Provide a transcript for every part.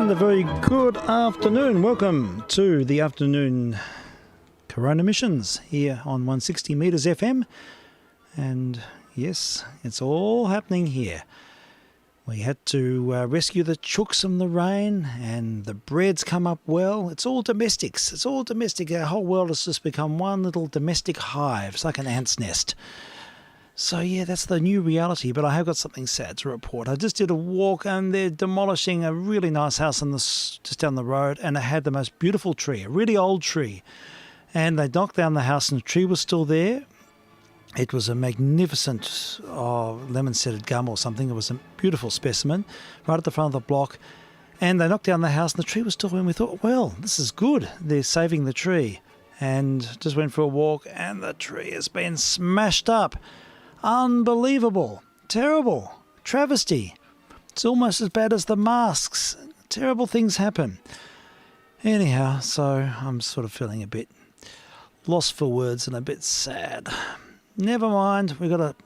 And a very good afternoon. Welcome to the afternoon Corona missions here on 160 metres FM. And yes, it's all happening here. We had to rescue the chooks from the rain, and the bread's come up well. It's all domestics. It's all domestic. Our whole world has just become one little domestic hive. It's like an ant's nest. So yeah, that's the new reality, but I have got something sad to report. I just did a walk and they're demolishing a really nice house just down the road, and it had the most beautiful tree, a really old tree. And they knocked down the house and the tree was still there. It was a magnificent lemon-scented gum or something. It was a beautiful specimen right at the front of the block. And they knocked down the house and the tree was still there, and we thought, well, this is good. They're saving the tree. And just went for a walk and the tree has been smashed up. Unbelievable. Terrible. Travesty. It's almost as bad as the masks. Terrible things happen. Anyhow, so I'm sort of feeling a bit lost for words and a bit sad. Never mind. We've got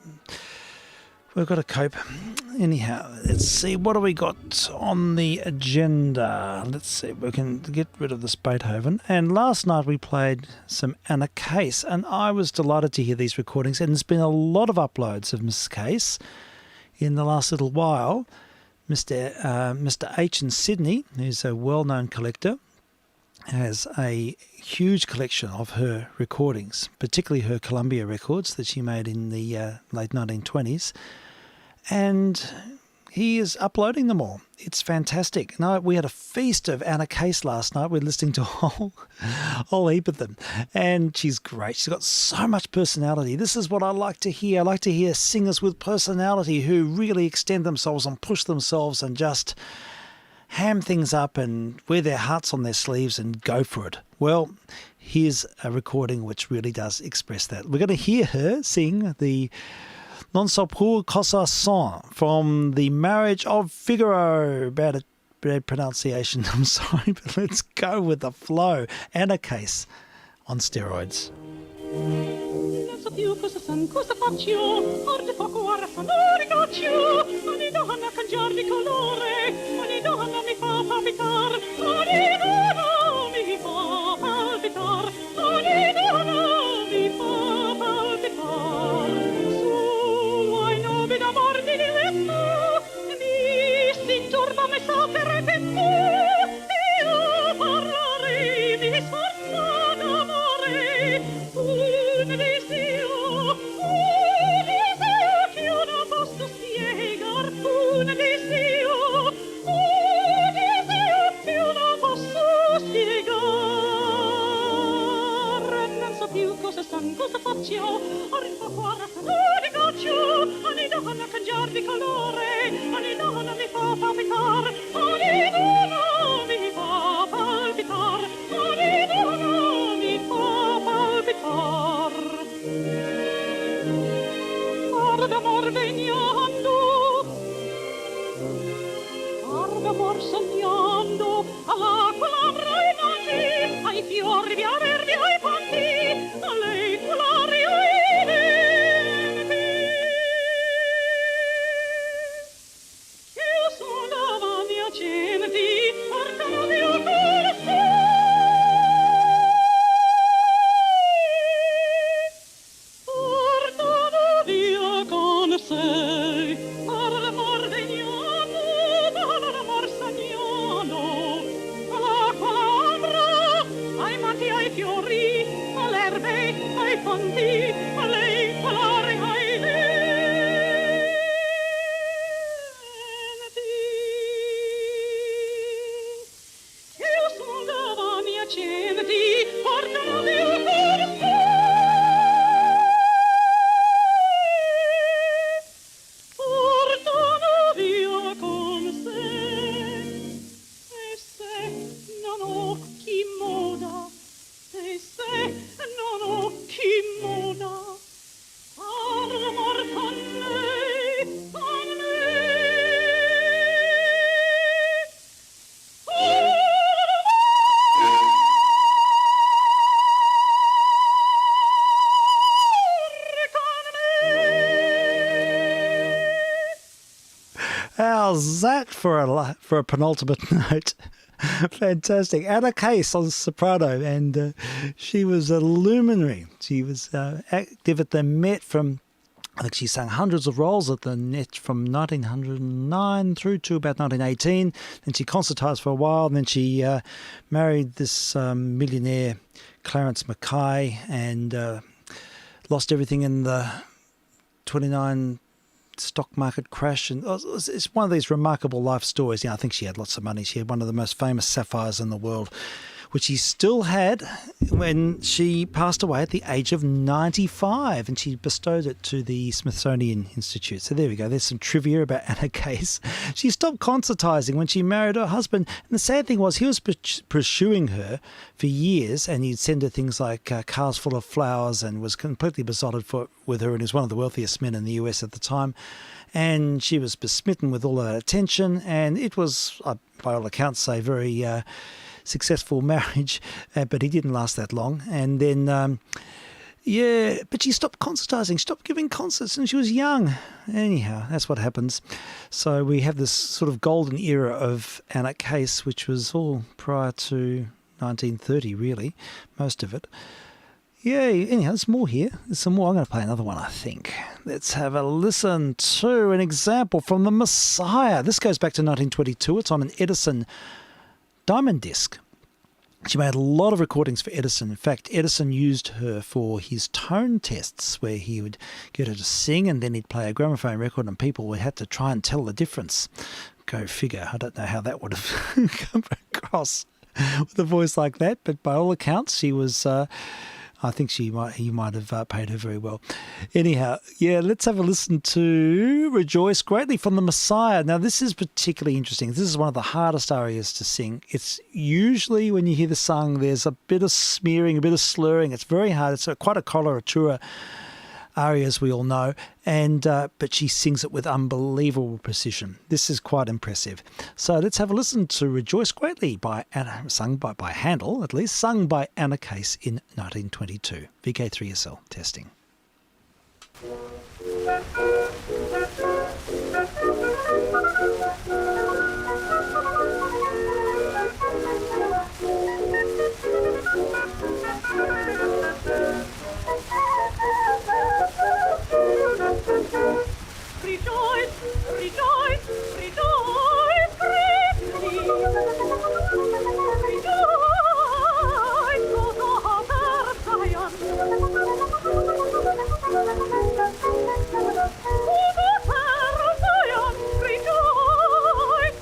to cope. Anyhow, let's see. What do we got on the agenda? Let's see. We can get rid of this Beethoven. And last night we played some Anna Case, and I was delighted to hear these recordings. And there's been a lot of uploads of Miss Case in the last little while. Mr. H in Sydney, who's a well-known collector, has a huge collection of her recordings, particularly her Columbia records that she made in the late 1920s. And he is uploading them all. It's fantastic. No, we had a feast of Anna Case last night. We were listening to a whole heap of them. And she's great. She's got so much personality. This is what I like to hear. I like to hear singers with personality who really extend themselves and push themselves and just ham things up and wear their hearts on their sleeves and go for it. Well, here's a recording which really does express that. We're going to hear her sing the Non so pour cosa song from The Marriage of Figaro. Bad pronunciation, I'm sorry, but let's go with the flow. Anna Case on steroids. So più cosa san, cosa faccio? Orte poco ora fanno ricaccio. Ogni donna cangiar di colore, ogni donna mi fa palpitar, ogni donna mi fa palpitar, ogni donna mi fa palpitar. Solo ai nomi d'amor di diletto, mi si turba me sa per petto, io parlarei mi sforza d'amore, un desio che io non posso spiegar, un desio che io non posso spiegar. Non so più cosa son, cosa faccio, arrivo qua a di goccio, ogni donna cangiar di colore, ogni donna mi fa palpitar, ogni donna mi fa palpitar, ogni donna mi fa palpitar. Par d'amor vegnando, par d'amor sognando, all'acqua labbra e mani, ai fiori via verdi, ai ponti, alle colori ai venti. Io son davanti a centi, portano via con sé. Portano via con sé, par l'amor vegnano, par l'amor sognano, all'acqua labbra, ai matti, ai fiori, all'erbe, ai ponti, alle colori, ai venti. Io son davanti a centi, portano via con sé. How's that for a penultimate note? Fantastic. Anna Case on soprano, and she was a luminary. She was active at the Met from, I think she sang hundreds of roles at the Met from 1909 through to about 1918. Then she concertized for a while, and then she married this millionaire, Clarence Mackay, and lost everything in the 29 stock market crash, and it's one of these remarkable life stories. I think she had lots of money. She had one of the most famous sapphires in the world, which she still had when she passed away at the age of 95, and she bestowed it to the Smithsonian Institute. So there we go. There's some trivia about Anna Case. She stopped concertizing when she married her husband, and the sad thing was he was pursuing her for years, and he'd send her things like cars full of flowers, and was completely besotted with her, and he was one of the wealthiest men in the US at the time. And she was besmitten with all of that attention, and it was, by all accounts, a very successful marriage, but he didn't last that long. And then, but she stopped concertizing, stopped giving concerts, and she was young. Anyhow, that's what happens. So we have this sort of golden era of Anna Case, which was all prior to 1930, really, most of it. Yay, anyhow, there's more here. There's some more. I'm going to play another one, I think. Let's have a listen to an example from The Messiah. This goes back to 1922. It's on an Edison diamond disc. She made a lot of recordings for Edison. In fact, Edison used her for his tone tests, where he would get her to sing and then he'd play a gramophone record and people would have to try and tell the difference. Go figure. I don't know how that would have come across with a voice like that, but by all accounts, she was... I think he might have paid her very well. Anyhow, let's have a listen to Rejoice Greatly from The Messiah. Now, this is particularly interesting. This is one of the hardest arias to sing. It's usually, when you hear the song, there's a bit of smearing, a bit of slurring. It's very hard. It's quite a coloratura aria, as we all know, and but she sings it with unbelievable precision. This is quite impressive. So let's have a listen to Rejoice Greatly by Handel, at least, sung by Anna Case in 1922. vk3sl testing. Rejoice, rejoice, rejoice greatly. Rejoice, O daughter Zion. O daughter Zion, rejoice, rejoice.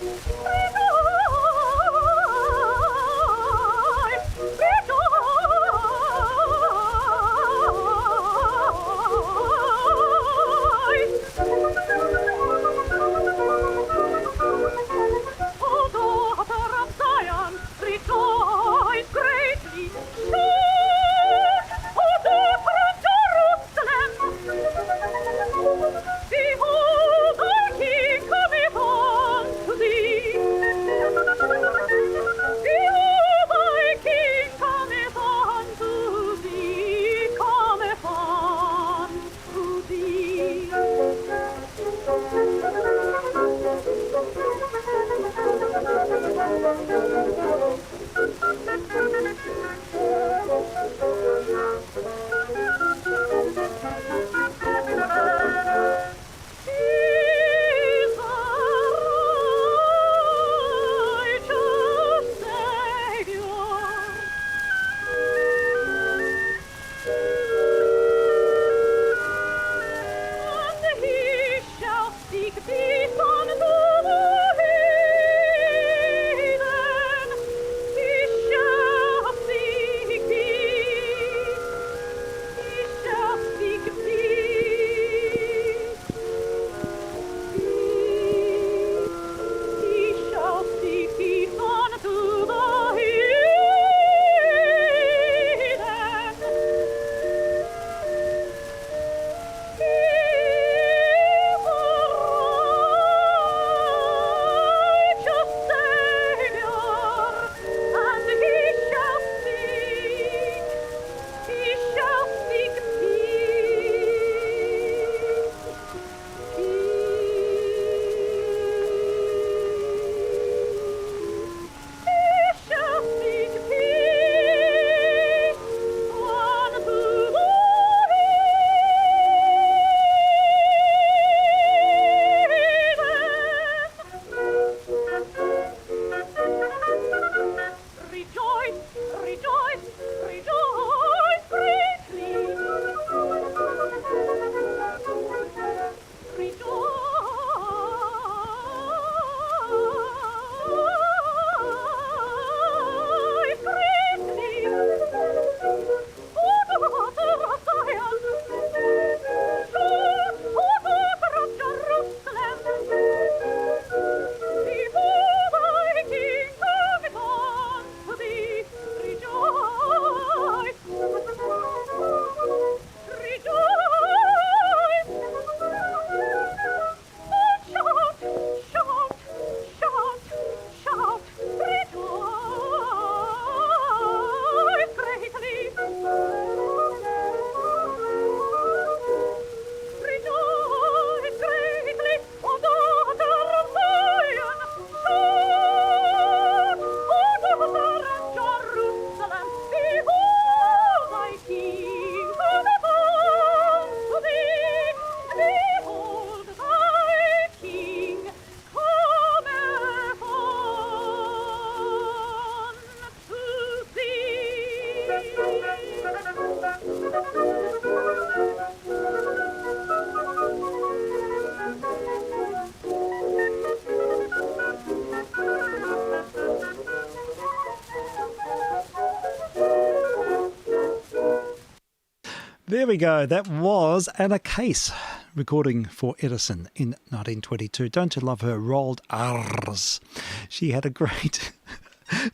There we go. That was Anna Case recording for Edison in 1922. Don't you love her rolled R's? She had a great...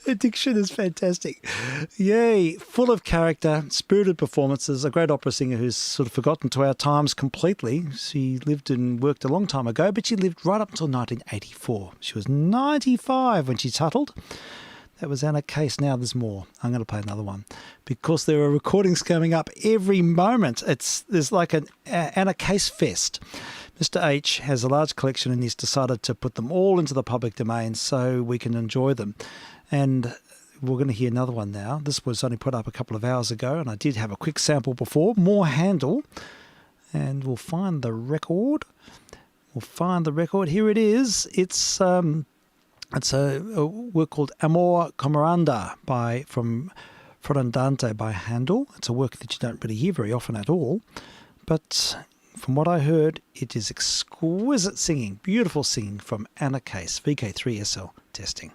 Her diction is fantastic. Yay, full of character, spirited performances, a great opera singer who's sort of forgotten to our times completely. She lived and worked a long time ago, but she lived right up until 1984. She was 95 when she tuttled. That was Anna Case. Now there's more. I'm going to play another one because there are recordings coming up every moment. There's like an Anna Case fest. Mr. H has a large collection and he's decided to put them all into the public domain so we can enjoy them. And we're going to hear another one now. This was only put up a couple of hours ago, and I did have a quick sample before. More Handel. And we'll find the record. Here it is. It's a work called Amor Comoranda from Florandante by Handel. It's a work that you don't really hear very often at all. But from what I heard, it is exquisite singing, beautiful singing from Anna Case, vk3sl testing.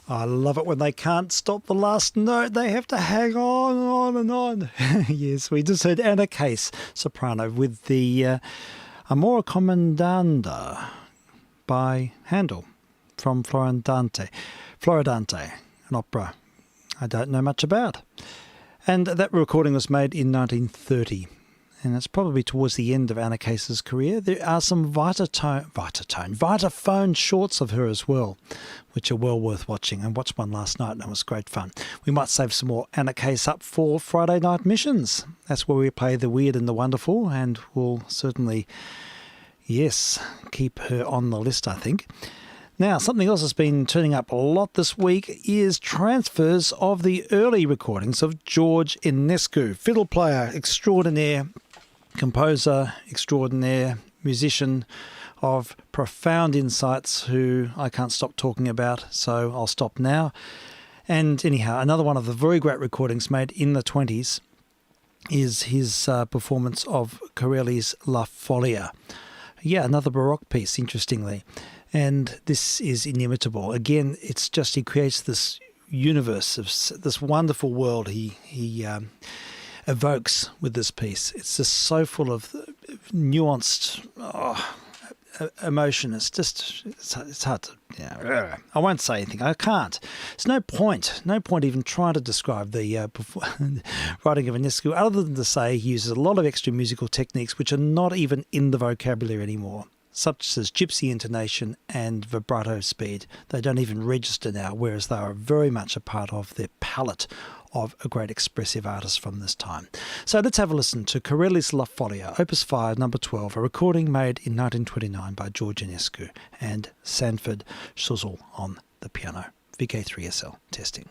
I love it when they can't stop the last note. They have to hang on and on. Yes, we just heard Anna Case, soprano, with the Amor Comandanda by Handel from Floridante, an opera I don't know much about. And that recording was made in 1930. And it's probably towards the end of Anna Case's career. There are some Vitaphone shorts of her as well, which are well worth watching. I watched one last night and it was great fun. We might save some more Anna Case up for Friday Night Missions. That's where we play the weird and the wonderful, and we'll certainly, yes, keep her on the list, I think. Now, something else that's been turning up a lot this week is transfers of the early recordings of George Enescu, fiddle player extraordinaire, composer extraordinaire, musician of profound insights who I can't stop talking about, so I'll stop now. And anyhow, another one of the very great recordings made in the 20s is his performance of Corelli's La Folia. Yeah, another Baroque piece, interestingly. And this is inimitable. Again, it's just he creates this universe, of this wonderful world he evokes with this piece. It's just so full of nuanced emotion. It's hard to, I won't say anything. I can't. There's no point even trying to describe the writing of Ionescu, other than to say he uses a lot of extra musical techniques which are not even in the vocabulary anymore, such as gypsy intonation and vibrato speed. They don't even register now, whereas they are very much a part of the palette of a great expressive artist from this time. So let's have a listen to Corelli's La Folia, Opus 5, number 12, a recording made in 1929 by George Ionescu, and Sanford Schussel on the piano. vk3sl testing.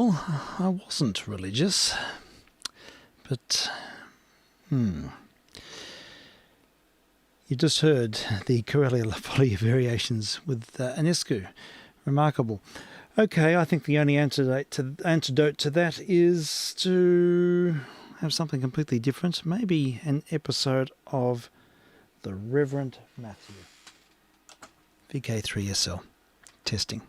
Well, I wasn't religious, but you just heard the Corellia Folly variations with Anescu. Remarkable. Okay, I think the only antidote to that is to have something completely different. Maybe an episode of The Reverend Matthew. vk3sl. Testing.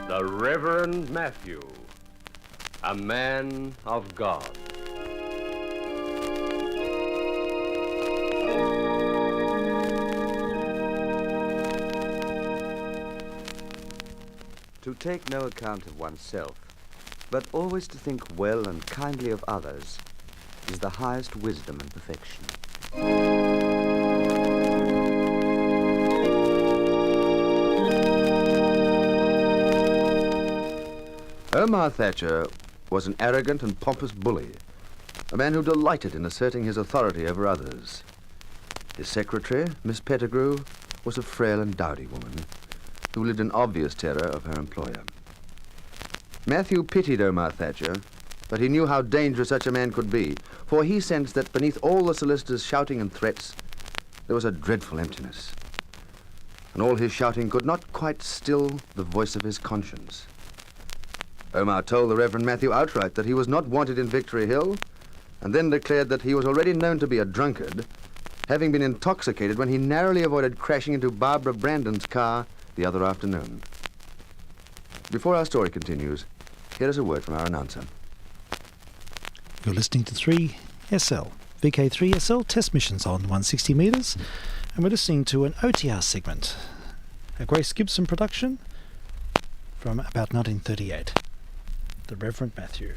The Reverend Matthew, a man of God. To take no account of oneself, but always to think well and kindly of others, is the highest wisdom and perfection. Omar Thatcher was an arrogant and pompous bully, a man who delighted in asserting his authority over others. His secretary, Miss Pettigrew, was a frail and dowdy woman who lived in obvious terror of her employer. Matthew pitied Omar Thatcher, but he knew how dangerous such a man could be, for he sensed that beneath all the solicitor's shouting and threats, there was a dreadful emptiness. And all his shouting could not quite still the voice of his conscience. Omar told the Reverend Matthew outright that he was not wanted in Victory Hill, and then declared that he was already known to be a drunkard, having been intoxicated when he narrowly avoided crashing into Barbara Brandon's car the other afternoon. Before our story continues, here is a word from our announcer. You're listening to 3SL, VK3sl test missions on 160 metres, and we're listening to an OTR segment, a Grace Gibson production from about 1938. The Reverend Matthew.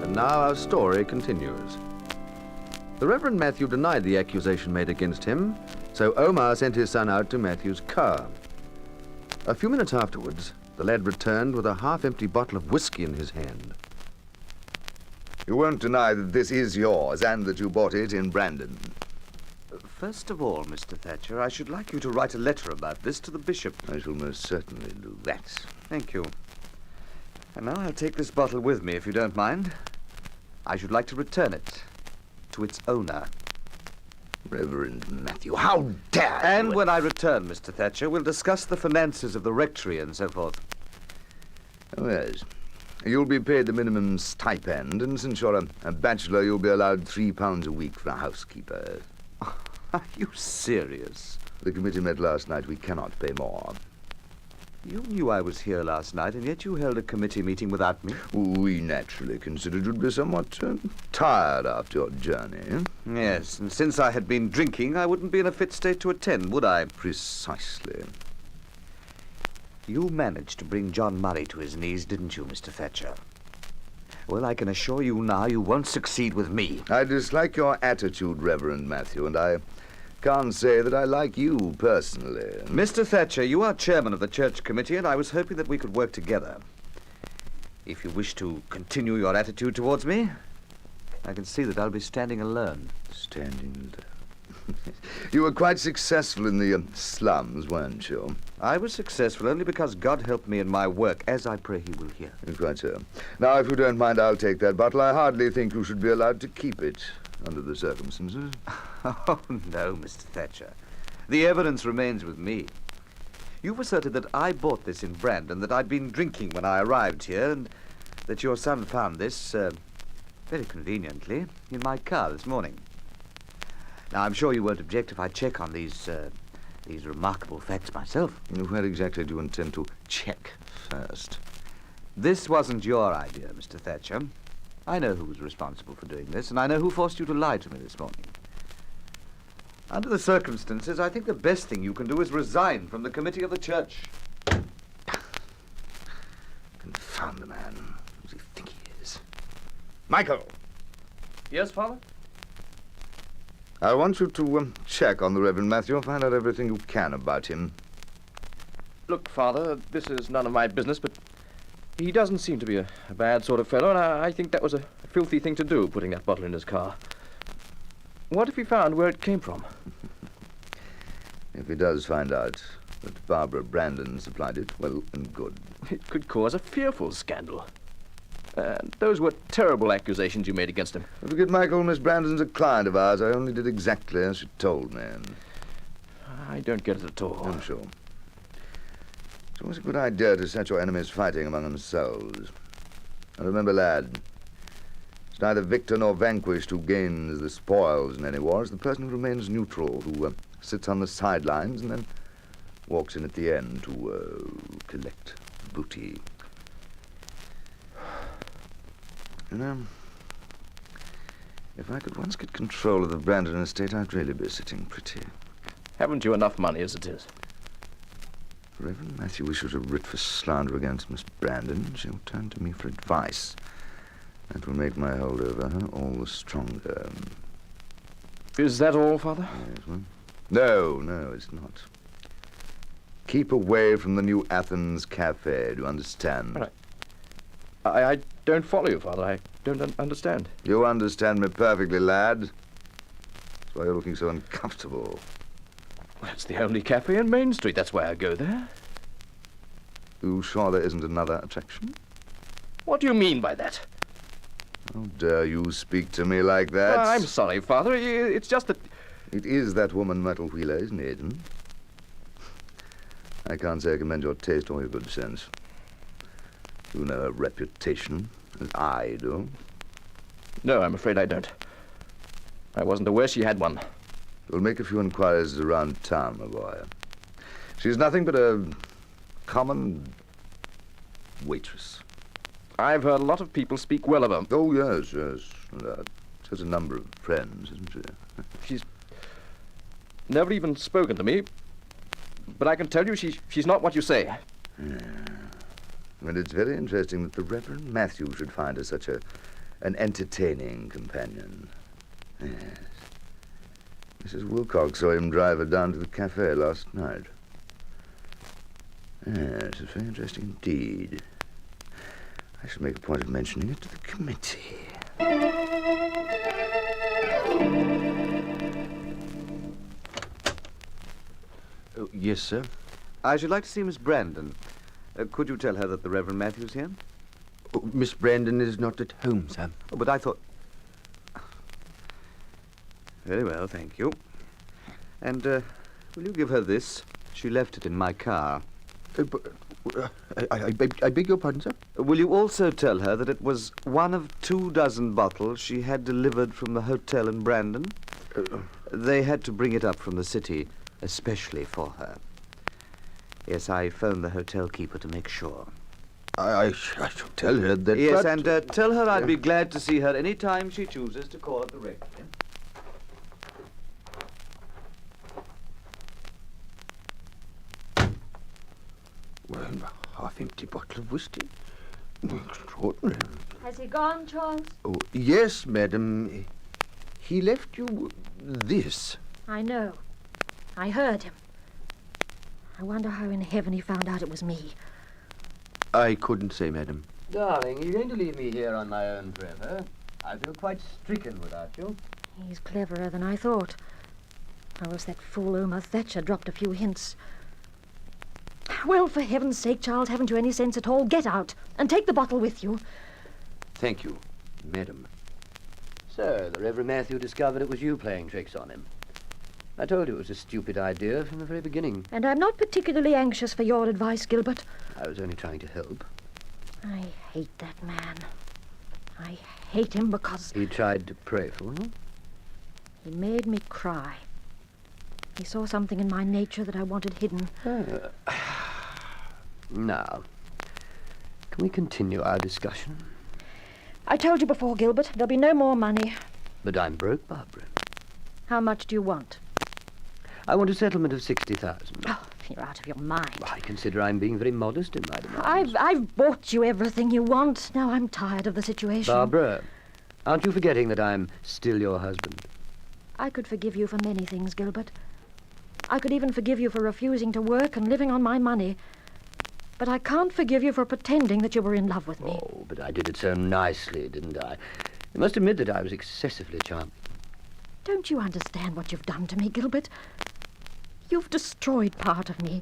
And now our story continues. The Reverend Matthew denied the accusation made against him, so Omar sent his son out to Matthew's car. A few minutes afterwards, the lad returned with a half-empty bottle of whiskey in his hand. You won't deny that this is yours and that you bought it in Brandon. First of all, Mr. Thatcher, I should like you to write a letter about this to the bishop. I shall most certainly do that. Thank you. And now I'll take this bottle with me, if you don't mind. I should like to return it to its owner. Reverend Matthew, how dare you! And when I return, Mr. Thatcher, we'll discuss the finances of the rectory and so forth. Oh, yes. You'll be paid the minimum stipend, and since you're a bachelor, you'll be allowed £3 a week for a housekeeper. Are you serious? The committee met last night. We cannot pay more. You knew I was here last night, and yet you held a committee meeting without me? We naturally considered you'd be somewhat tired after your journey. Yes, and since I had been drinking, I wouldn't be in a fit state to attend, would I? Precisely. You managed to bring John Murray to his knees, didn't you, Mr. Thatcher? Well, I can assure you now you won't succeed with me. I dislike your attitude, Reverend Matthew, and I can't say that I like you personally. Mr. Thatcher, you are chairman of the church committee, and I was hoping that we could work together. If you wish to continue your attitude towards me, I can see that I'll be standing alone. Standing alone. You were quite successful in the slums, weren't you? I was successful only because God helped me in my work, as I pray he will hear. Quite so. Now, if you don't mind, I'll take that bottle. I hardly think you should be allowed to keep it under the circumstances. Oh, no, Mr. Thatcher. The evidence remains with me. You've asserted that I bought this in Brandon, that I'd been drinking when I arrived here, and that your son found this, very conveniently, in my car this morning. Now, I'm sure you won't object if I check on these remarkable facts myself. Where exactly do you intend to check first? This wasn't your idea, Mr. Thatcher. I know who was responsible for doing this, and I know who forced you to lie to me this morning. Under the circumstances, I think the best thing you can do is resign from the committee of the church. Confound the man. Who does he think he is? Michael! Yes, Father? I want you to check on the Reverend Matthew and find out everything you can about him. Look, Father, this is none of my business, but he doesn't seem to be a bad sort of fellow, and I think that was a filthy thing to do, putting that bottle in his car. What if he found where it came from? If he does find out that Barbara Brandon supplied it, well and good. It could cause a fearful scandal. Those were terrible accusations you made against him. Don't forget, Michael, Miss Brandon's a client of ours. I only did exactly as she told me. I don't get it at all. I'm sure. It's always a good idea to set your enemies fighting among themselves. And remember, lad, it's neither victor nor vanquished who gains the spoils in any war. It's the person who remains neutral, who sits on the sidelines and then walks in at the end to collect booty. You know, if I could once get control of the Brandon estate, I'd really be sitting pretty. Haven't you enough money as it is? Reverend Matthew issued a writ for slander against Miss Brandon. She'll turn to me for advice. That will make my hold over her all the stronger. Is that all, Father? Yes, well, no, it's not. Keep away from the New Athens Cafe, do you understand? All right. I don't follow you, Father. I don't understand. You understand me perfectly, lad. That's why you're looking so uncomfortable. Well, it's the only cafe in Main Street. That's why I go there. You sure there isn't another attraction? What do you mean by that? How dare you speak to me like that? I'm sorry, Father. It's just that... It is that woman, Myrtle Wheeler, isn't it? I can't say I commend your taste or your good sense. You know her reputation, as I do. No, I'm afraid I don't. I wasn't aware she had one. You'll make a few inquiries around town, my boy. She's nothing but a common waitress. I've heard a lot of people speak well of her. Oh, yes. She has a number of friends, isn't she? She's never even spoken to me, but I can tell you she's not what you say. Yeah. And it's very interesting that the Reverend Matthew should find her such an entertaining companion. Yes. Mrs. Wilcox saw him drive her down to the cafe last night. Yes, it's very interesting indeed. I shall make a point of mentioning it to the committee. Oh, yes, sir. I should like to see Miss Brandon. Could you tell her that the Reverend Matthew's here? Oh, Miss Brandon is not at home, sir. Oh, but I thought... Very well, thank you. And, will you give her this? She left it in my car. I beg your pardon, sir? Will you also tell her that it was one of 24 bottles she had delivered from the hotel in Brandon? They had to bring it up from the city, especially for her. Yes, I phoned the hotel keeper to make sure. I shall tell her that... Yes, and tell her I'd be glad to see her any time she chooses to call at the rectory. Well, a half-empty bottle of whiskey. Extraordinary. Has he gone, Charles? Oh, yes, madam. He left you this. I know. I heard him. I wonder how in heaven he found out it was me. I couldn't say, madam. Darling, you're going to leave me here on my own forever. I feel quite stricken without you. He's cleverer than I thought. Or else that fool Omar Thatcher dropped a few hints. Well, for heaven's sake, Charles, haven't you any sense at all? Get out and take the bottle with you. Thank you, madam. So, the Reverend Matthew discovered it was you playing tricks on him. I told you it was a stupid idea from the very beginning. And I'm not particularly anxious for your advice, Gilbert. I was only trying to help. I hate that man. I hate him because... He tried to pray for you? He made me cry. He saw something in my nature that I wanted hidden. Now, can we continue our discussion? I told you before, Gilbert, there'll be no more money. But I'm broke, Barbara. How much do you want? I want a settlement of 60,000. Oh, you're out of your mind. I consider I'm being very modest in my demands. I've bought you everything you want. Now I'm tired of the situation. Barbara, aren't you forgetting that I'm still your husband? I could forgive you for many things, Gilbert. I could even forgive you for refusing to work and living on my money. But I can't forgive you for pretending that you were in love with me. Oh, but I did it so nicely, didn't I? You must admit that I was excessively charming. Don't you understand what you've done to me, Gilbert? You've destroyed part of me.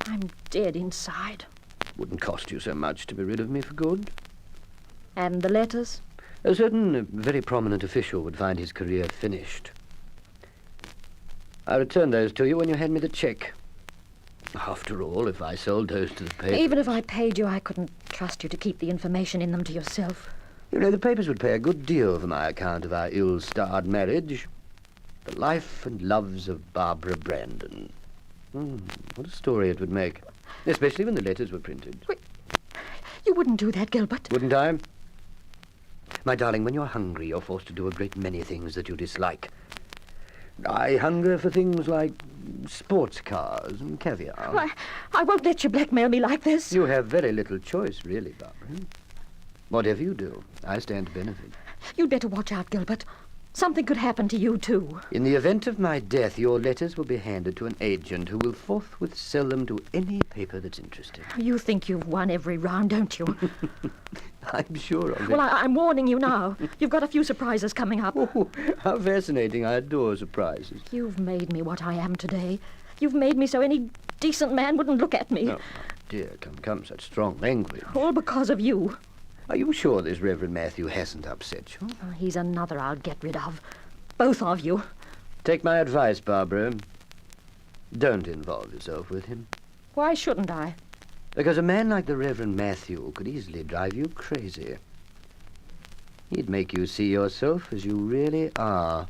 I'm dead inside. Wouldn't cost you so much to be rid of me for good. And the letters? A certain very prominent official would find his career finished. I returned those to you when you had me the cheque. After all, if I sold those to the paper... Even if I paid you, I couldn't trust you to keep the information in them to yourself. You know, the papers would pay a good deal for my account of our ill-starred marriage. The life and loves of Barbara Brandon. What a story it would make. Especially when the letters were printed. Wait, you wouldn't do that, Gilbert. Wouldn't I? My darling, when you're hungry, you're forced to do a great many things that you dislike. I hunger for things like sports cars and caviar. Well, I won't let you blackmail me like this. You have very little choice, really, Barbara. Whatever you do, I stand to benefit. You'd better watch out, Gilbert. Something could happen to you, too. In the event of my death, your letters will be handed to an agent who will forthwith sell them to any paper that's interested. You think you've won every round, don't you? I'm sure of it. Well, I'm warning you now. You've got a few surprises coming up. Oh, how fascinating. I adore surprises. You've made me what I am today. You've made me so any decent man wouldn't look at me. Oh, dear, come, such strong language. All because of you. Are you sure this Reverend Matthew hasn't upset you? Oh, he's another I'll get rid of. Both of you. Take my advice, Barbara. Don't involve yourself with him. Why shouldn't I? Because a man like the Reverend Matthew could easily drive you crazy. He'd make you see yourself as you really are.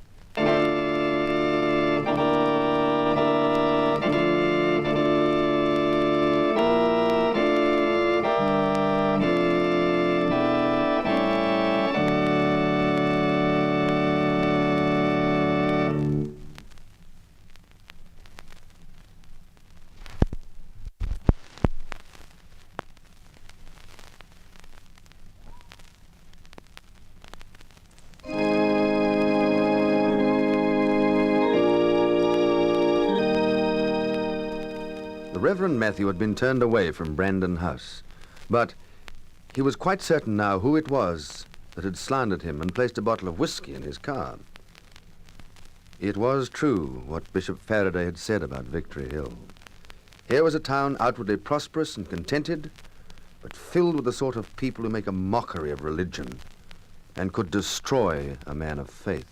The Reverend Matthew had been turned away from Brandon House, but he was quite certain now who it was that had slandered him and placed a bottle of whiskey in his car. It was true what Bishop Faraday had said about Victory Hill. Here was a town outwardly prosperous and contented, but filled with the sort of people who make a mockery of religion and could destroy a man of faith.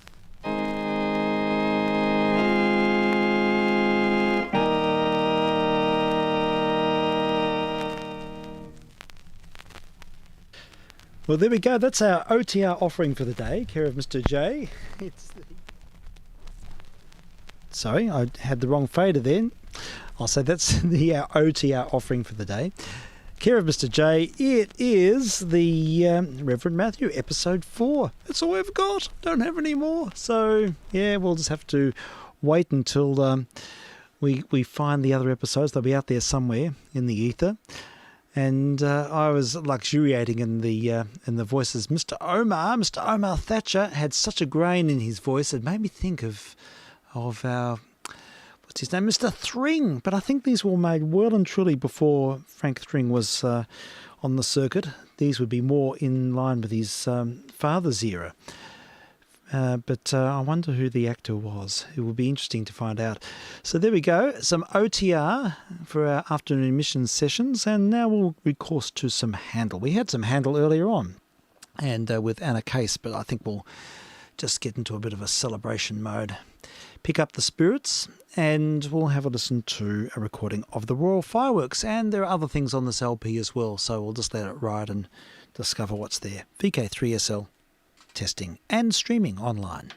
Well, there we go. That's our OTR offering for the day, care of Mr. J. Sorry, I had the wrong fader then. I'll say that's the OTR offering for the day. Care of Mr. J, it is the Reverend Matthew, episode 4. That's all we've got. Don't have any more. So, yeah, we'll just have to wait until we find the other episodes. They'll be out there somewhere in the ether. And I was luxuriating in the voices. Mr. Omar Thatcher had such a grain in his voice. It made me think of our, what's his name, Mr. Thring. But I think these were made well and truly before Frank Thring was on the circuit. These would be more in line with his father's era. But I wonder who the actor was. It would be interesting to find out. So there we go, some OTR for our afternoon emissions sessions, and now we'll recourse to some Handel. We had some Handel earlier on, and with Anna Case, but I think we'll just get into a bit of a celebration mode. Pick up the spirits, and we'll have a listen to a recording of the Royal Fireworks, and there are other things on this LP as well, so we'll just let it ride and discover what's there. vk3sl. Testing and streaming online.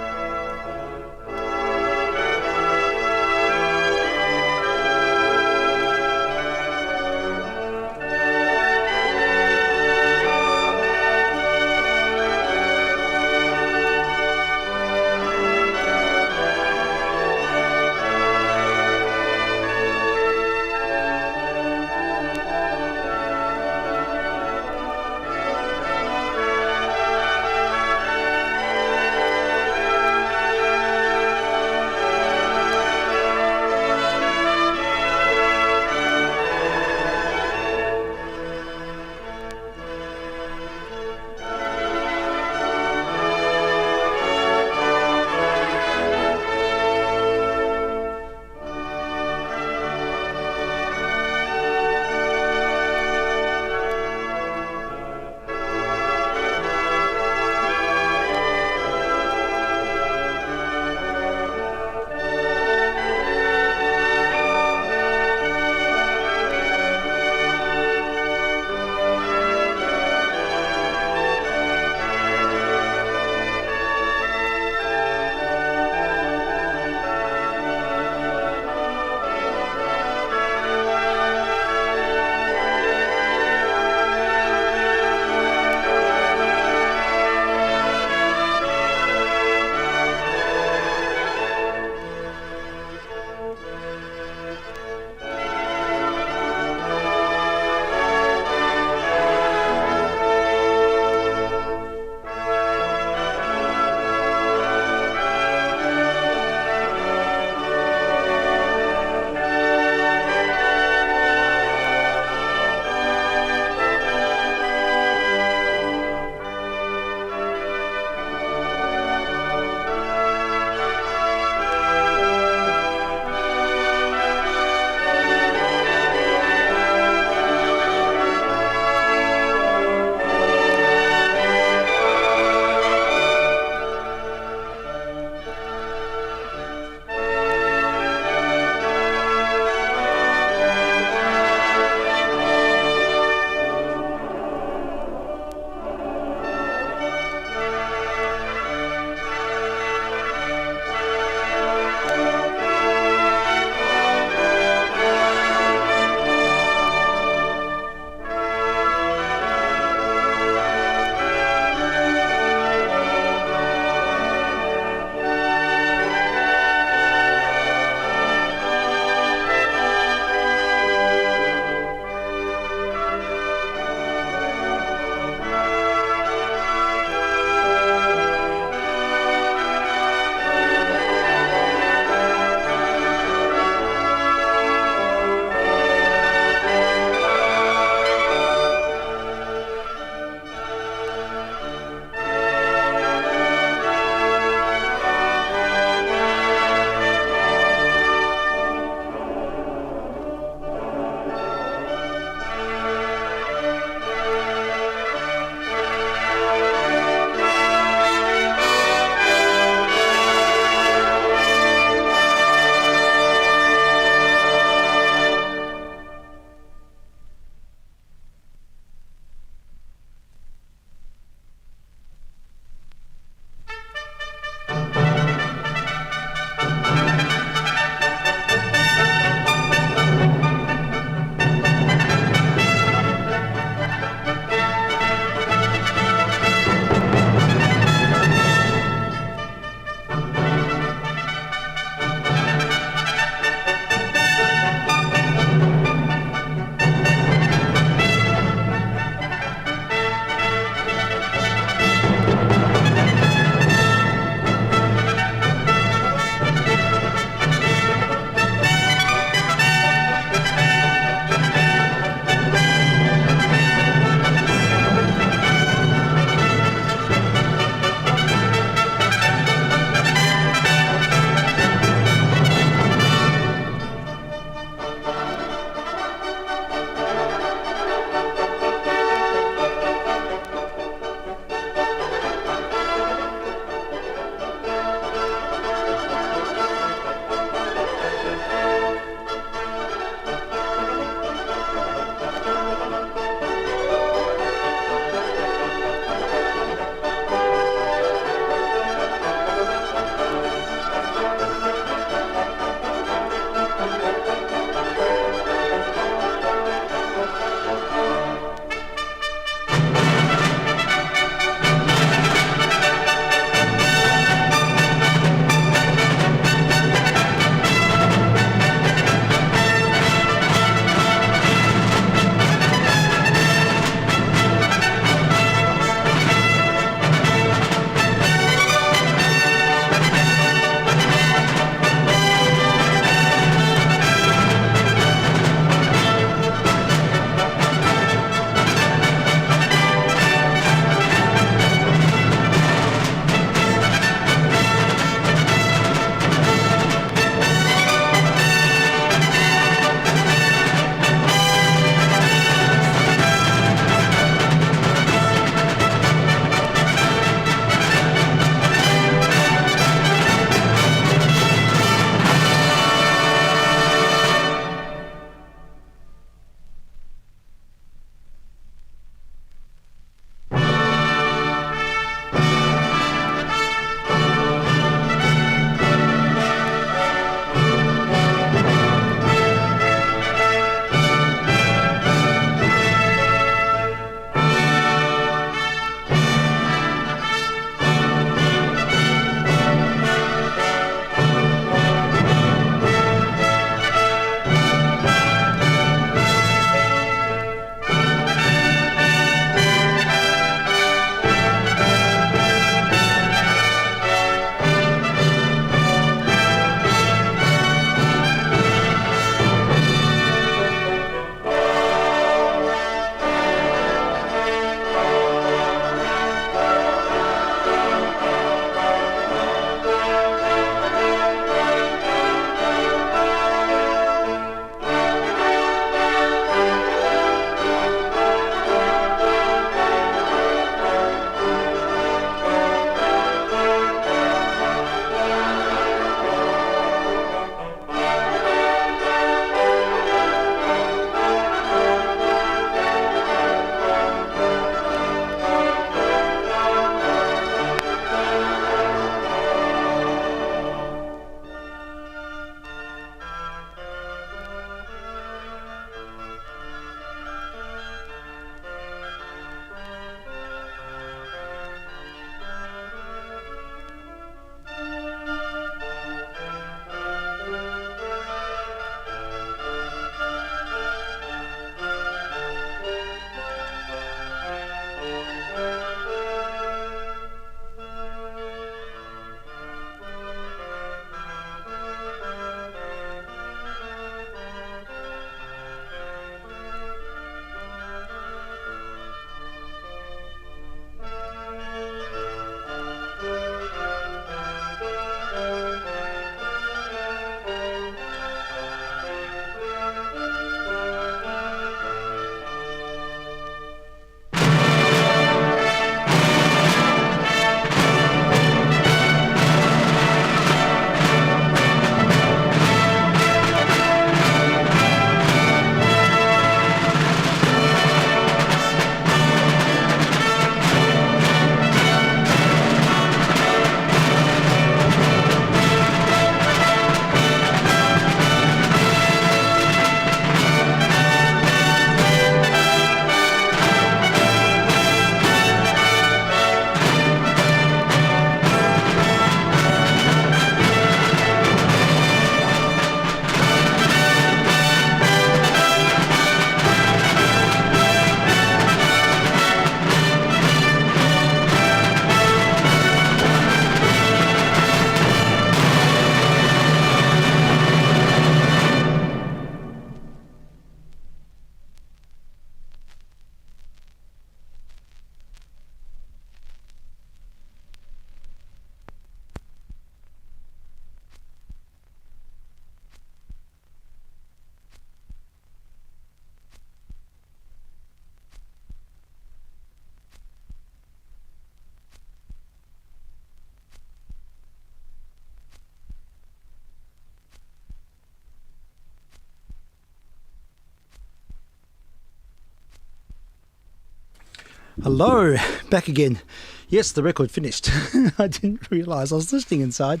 Hello, back again. Yes, the record finished. I didn't realise I was listening inside.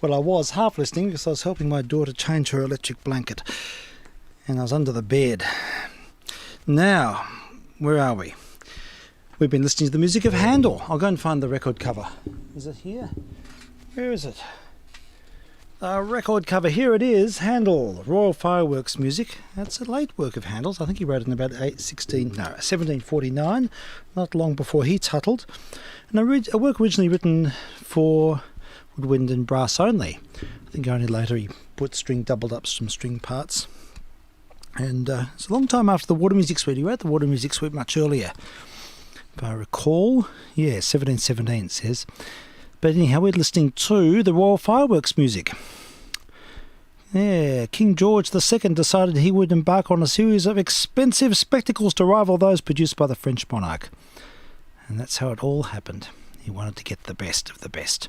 Well, I was half listening because I was helping my daughter change her electric blanket. And I was under the bed. Now, where are we? We've been listening to the music of Handel. I'll go and find the record cover. Is it here? Where is it? The record cover, here it is, Handel, Royal Fireworks Music. That's a late work of Handel's. I think he wrote it in about 1749, not long before he tuttled. And a work originally written for woodwind and brass only. I think only later he put doubled up some string parts. And it's a long time after the Water Music Suite. He wrote the Water Music Suite much earlier, if I recall. Yeah, 1717 it says. But anyhow, we're listening to the Royal Fireworks music. Yeah, King George II decided he would embark on a series of expensive spectacles to rival those produced by the French monarch. And that's how it all happened. He wanted to get the best of the best.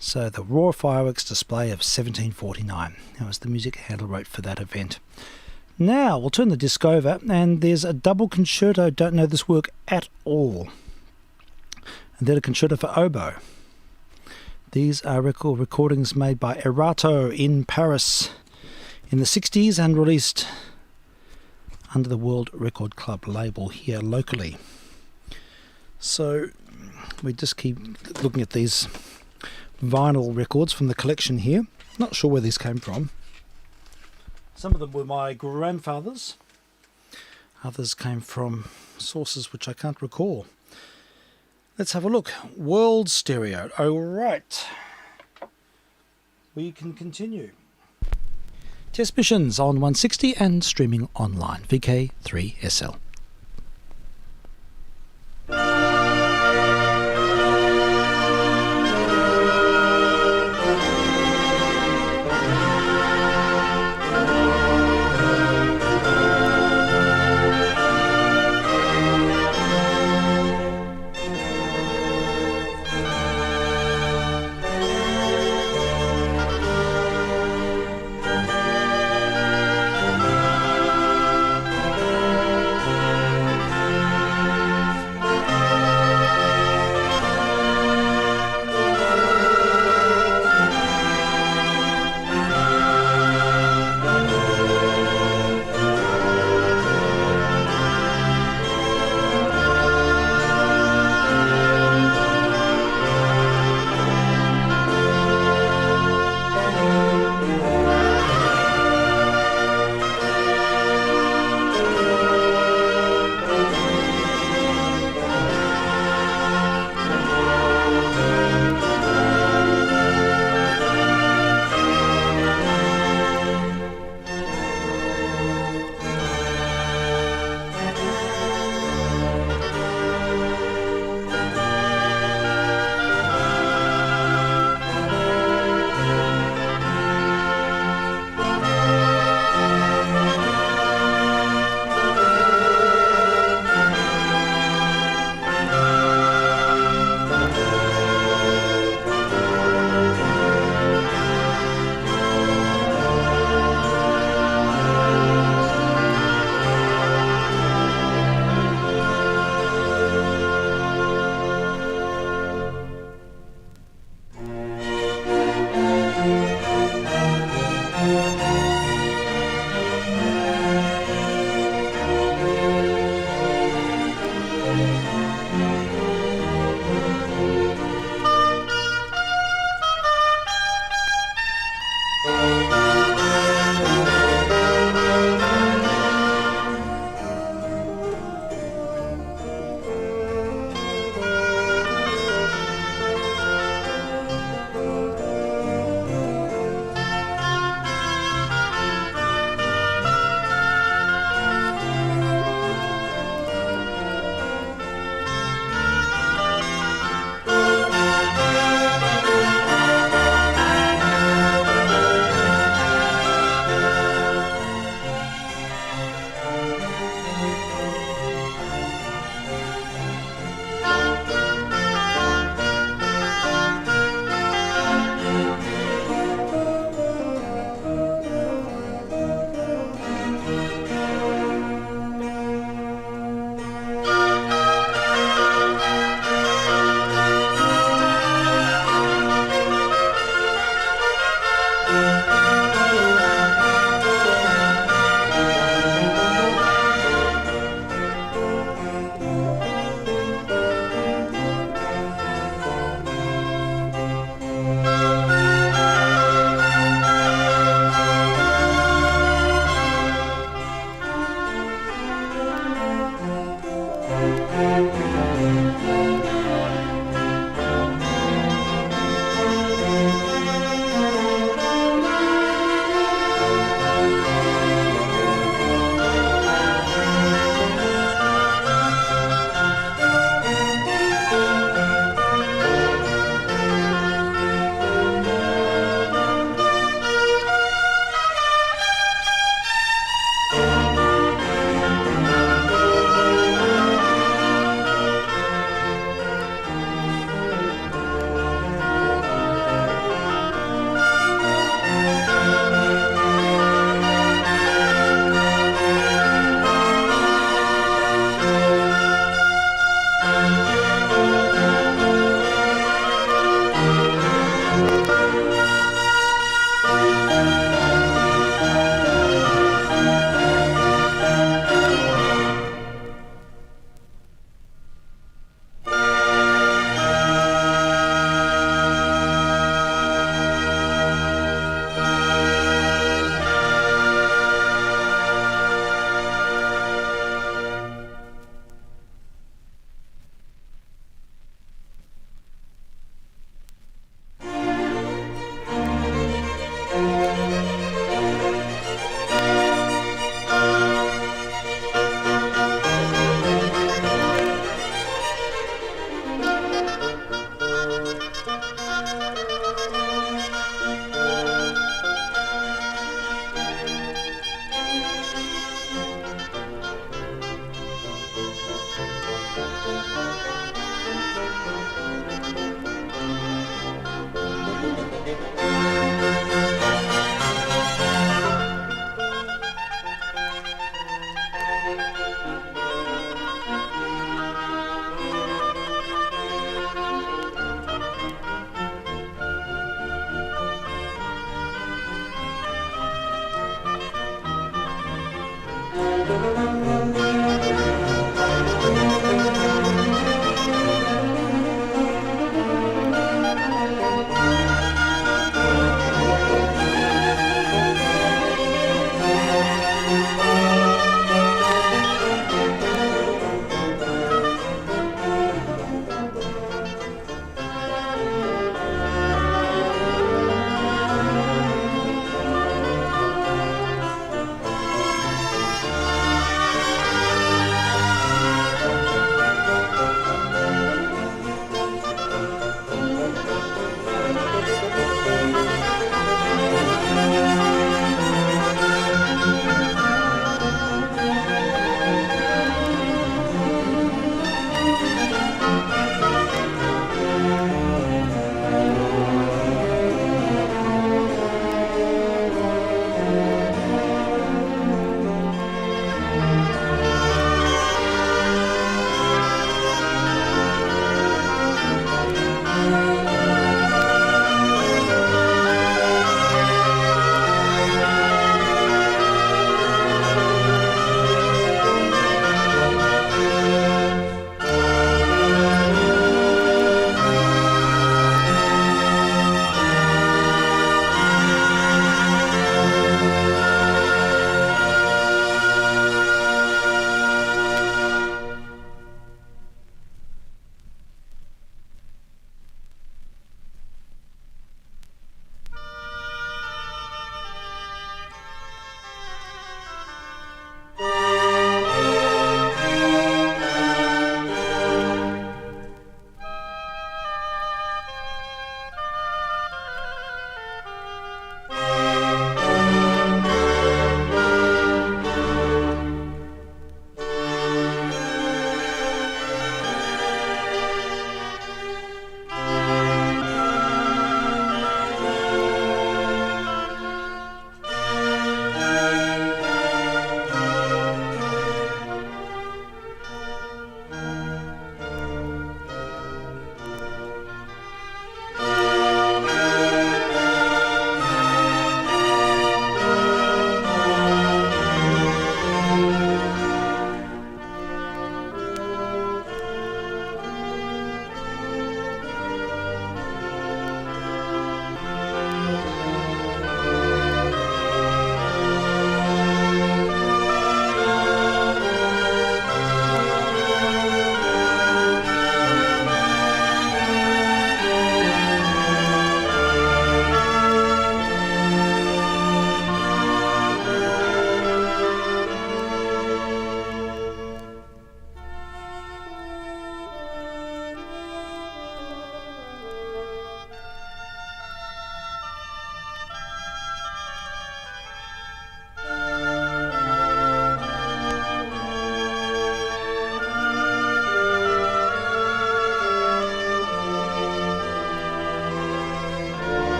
So the Royal Fireworks display of 1749. That was the music Handel wrote for that event. Now, we'll turn the disc over, and there's a double concerto. Don't know this work at all. And then a concerto for oboe. These are recordings made by Erato in Paris in the 60s and released under the World Record Club label here locally. So we just keep looking at these vinyl records from the collection here. Not sure where these came from. Some of them were my grandfather's. Others came from sources which I can't recall. Let's have a look. World Stereo. Oh, right. We can continue. Test missions on 160 and streaming online. vk3sl.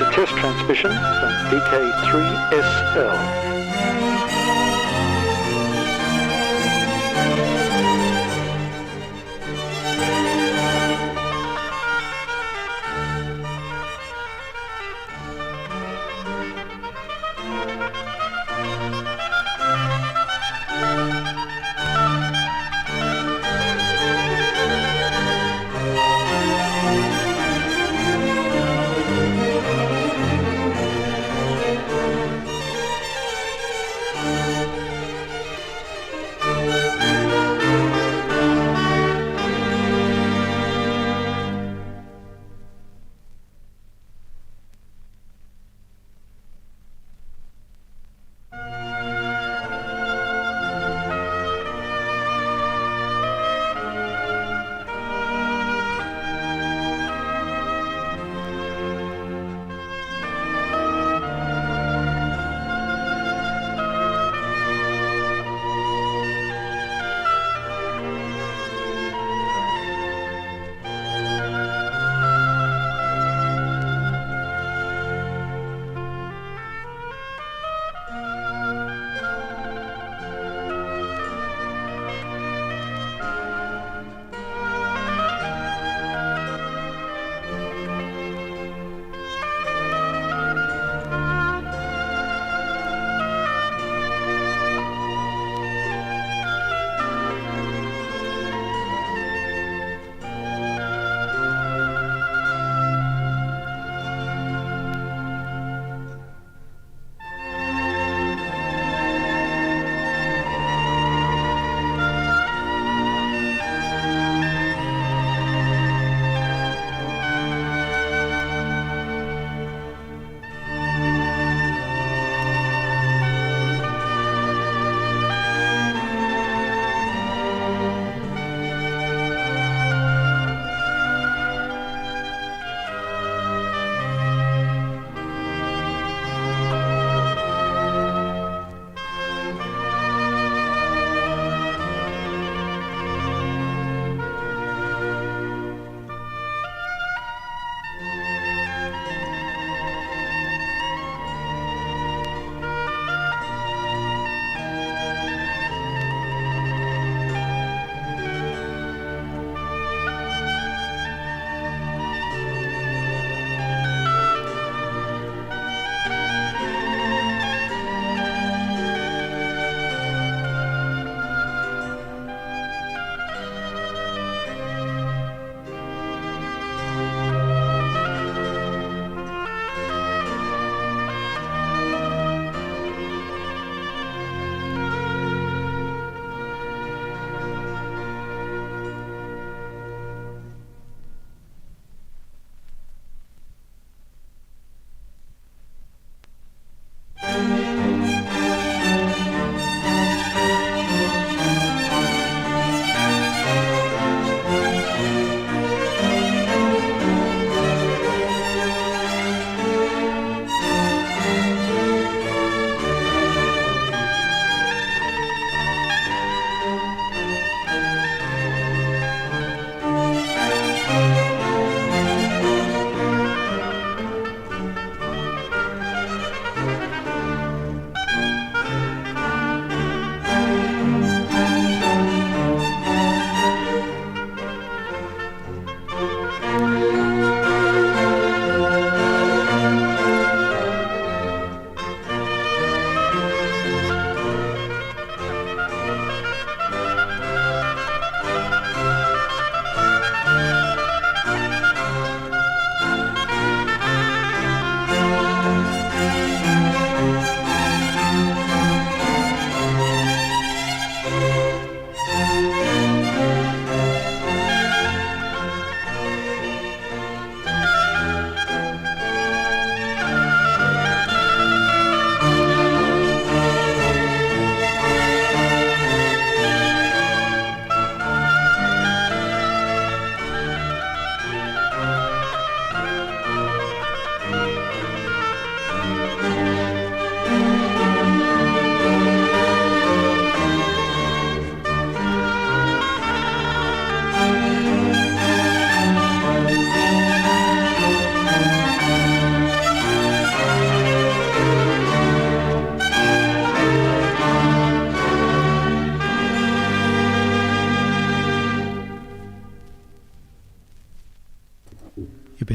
a test transmission from vk3sl.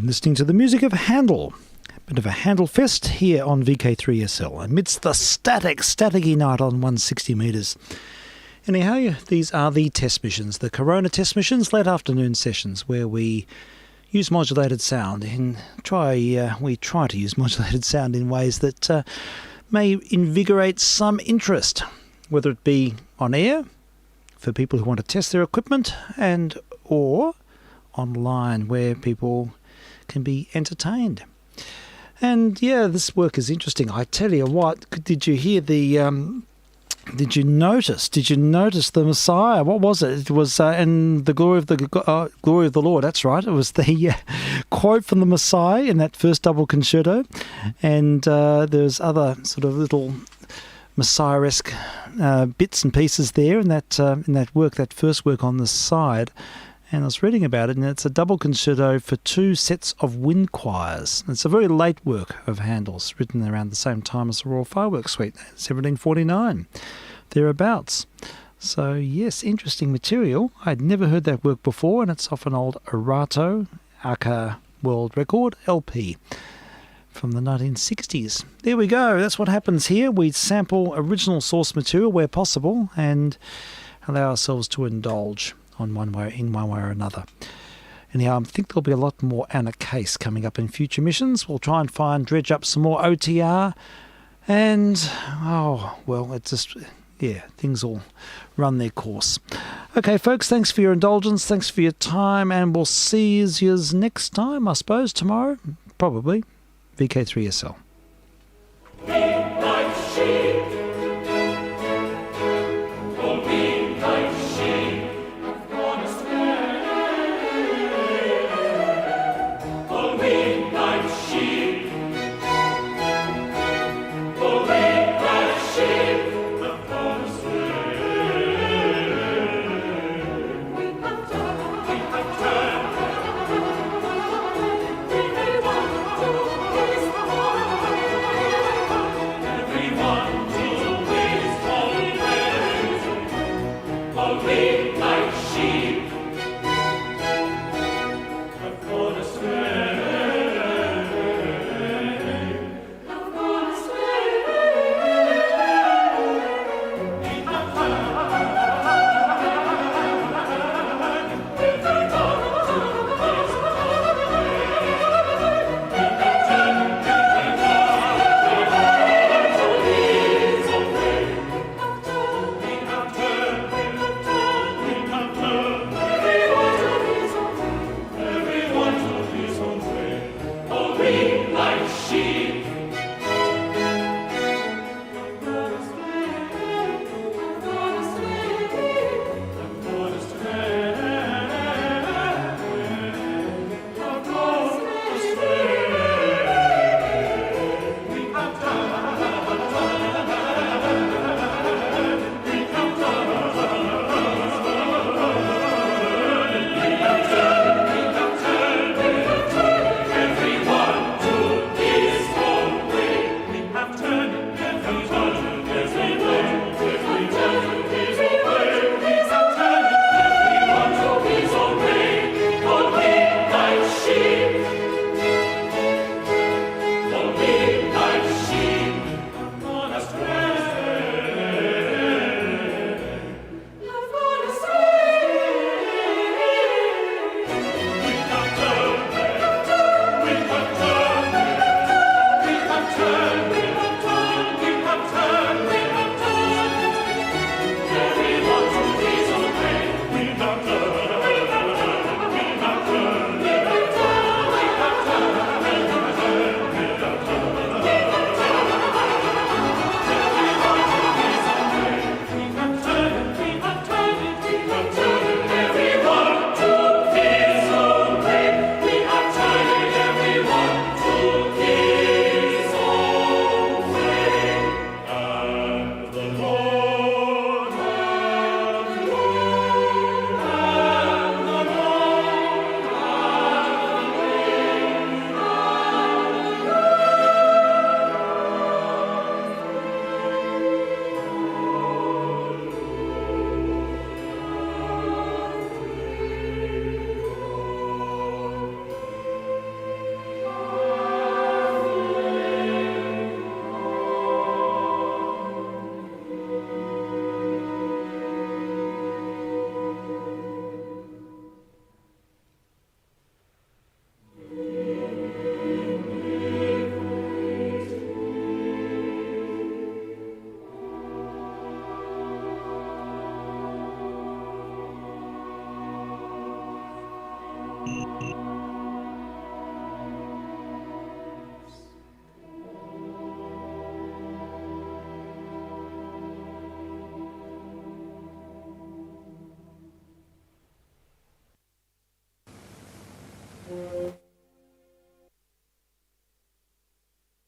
listening to the music of Handel. A bit of a Handel fest here on vk3sl amidst the staticky night on 160 metres. Anyhow, these are the test missions, the Corona test missions, late afternoon sessions where we use modulated sound we try to use modulated sound in ways that may invigorate some interest, whether it be on air for people who want to test their equipment and or online where people can be entertained. And yeah, this work is interesting. I tell you what, did you hear the did you notice the Messiah? What was it? It was in the glory of the Lord. That's right. It was the quote from the Messiah in that first double concerto, and there's other sort of little Messiah-esque bits and pieces there in that work, that first work on the side. And I was reading about it, and it's a double concerto for 2 sets of wind choirs. It's a very late work of Handel's, written around the same time as the Royal Fireworks Suite, 1749, thereabouts. So, yes, interesting material. I'd never heard that work before, and it's off an old Arato, aka World Record, LP from the 1960s. There we go. That's what happens here. We sample original source material where possible and allow ourselves to indulge in one way or another. Anyhow, I think there'll be a lot more Anna Case coming up in future missions. We'll try and dredge up some more OTR, and things will run their course. Okay, folks, thanks for your indulgence, thanks for your time, and we'll see you next time, I suppose, tomorrow, probably. vk3sl.